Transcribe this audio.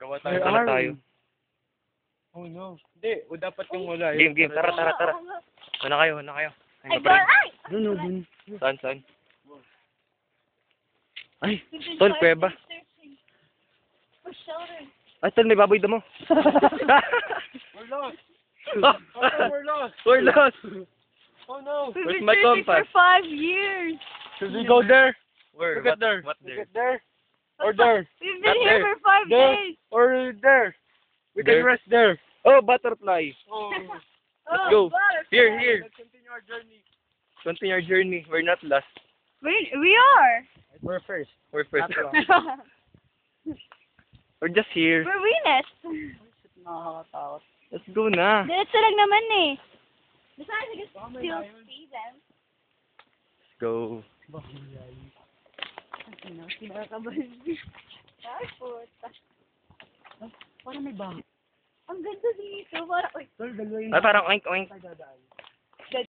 Gawa May tayo. Tara arm. tayo. Oh no. Hindi, o dapat yung wala. Game. Tara. Una kayo. Ay, God! Ay! Dun, no, dun. Saan? Ay, tol, kuweba. Ay, tol, may baboy damo. We're lost. We're lost. We're lost. Oh no. We've Where's been my searching compass? for 5 years. Should we go there? Where? Look at there. What Look there? at there. Or there. We've Not been here there. for 5 There. days. Or there. We can There. rest there. Oh, butterfly. Oh. Let's go. butterfly. Here. Let's continue our journey. Continue our journey. We're not lost. We are. We're first. We're first. Not We're just here. We're winners. Nakakatakot. Let's go na. Diretso lang naman eh. Basta sige, still see them. Let's go. Sino ka ba? Ay, puta. Parang may bang. Ang ganda dito. Parang, uy. Tol, dalawa yun. Ay, parang oink.